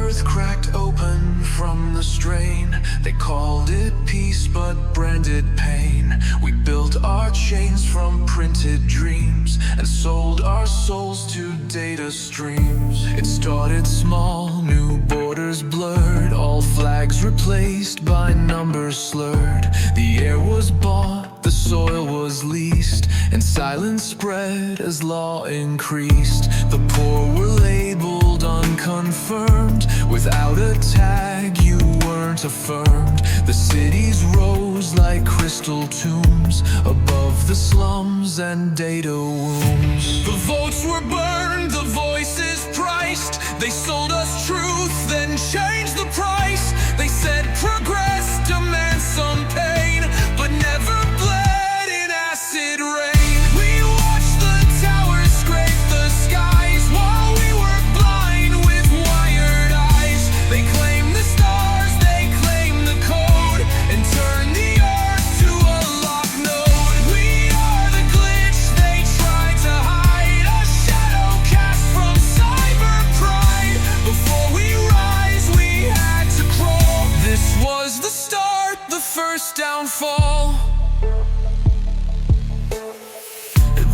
earth cracked open from the strain. They called it peace but branded pain. We built our chains from printed dreams and sold our souls to data streams. It started small, new borders blurred, all flags replaced by numbers slurred. The air was bought, the soil was leased, and silence spread as law increased. The poor were labeled unconfirmed. Without a tag, you weren't affirmed. The cities rose like crystal tombs above the slums and data wombs. The votes were burned, the voices priced. They sold us truth, then changed the price. They said progress demands some pain, but never bled in acid rain. We watched the towers scrape the skies while we were blind with wired eyes. They claimed the stars, they claimed the code, and turned the earth to a locked node. We are the glitch they tried to hide, a shadow cast from cyber pride. Before we rise, we had to crawl. This was the start, the first downfall.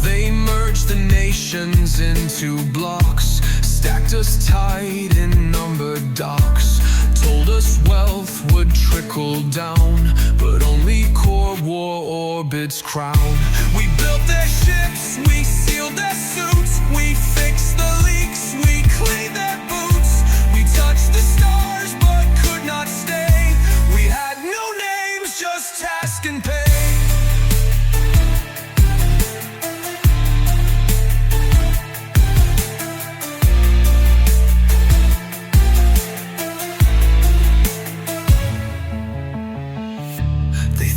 They merged the nations into blocks, stacked us tight in numbered docks, told us wealth would trickle down, but only core war orbits crown. We built their ships, we sealed their suits, we fixed the leaks, we cleaned their boots. We touched the stars but could not stay. We had no names, just task and pay.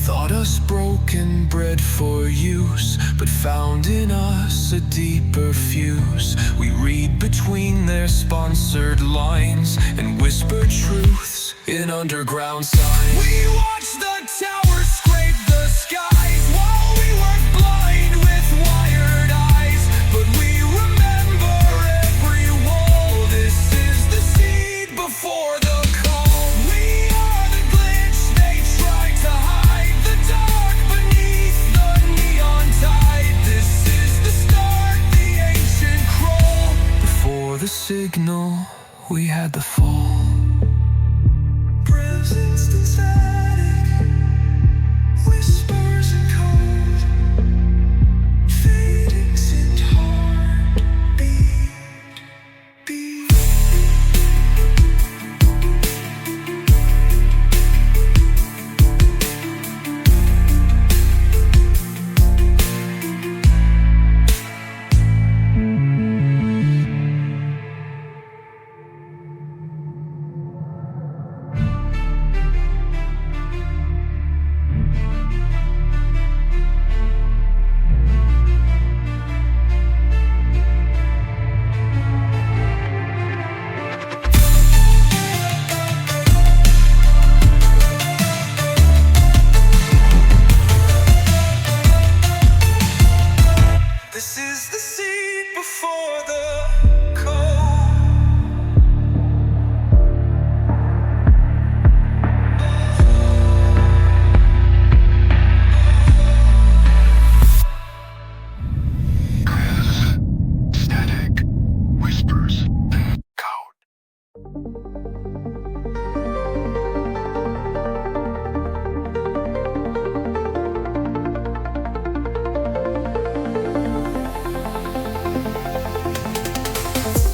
Thought us broken, bred for use, but found in us a deeper fuse. We read between their sponsored lines and whisper truths in underground signs. We watched the towers scrape the skies while we were blind with wired eyes, but we remember every wall. This is the seed before the call. We are the glitch they tried to hide, the dark beneath the neon tide. This is the start, the ancient crawl. Before the signal, we had the fall. Presence and static, whispers and code, fading synth heartbeat, beat. This is the seed before the cold. Static, whispers, code.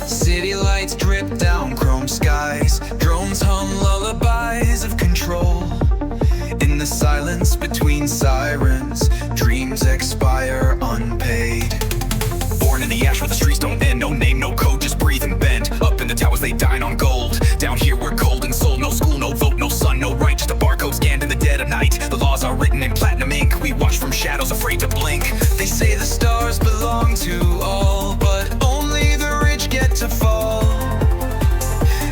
City lights drip down chrome skies, drones hum lullabies of control. In the silence between sirens, dreams expire unpaid. Born in the ash where the streets don't end, no name, no code, just breathe and bend. Up in the towers they dine on gold, down here we're cold and sold. No school, no vote, no sun, no right, just a barcode scanned in the dead of night. The laws are written in platinum ink, we watch from shadows afraid to blink. They say the stars belong to all, but only the rich get to fall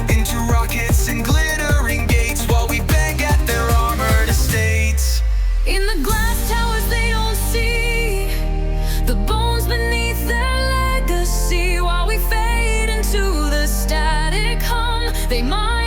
into rockets and glittering gates while we bang at their armored estates. In the glass towers they don't see the bones beneath their legacy while we fade into the static hum. They might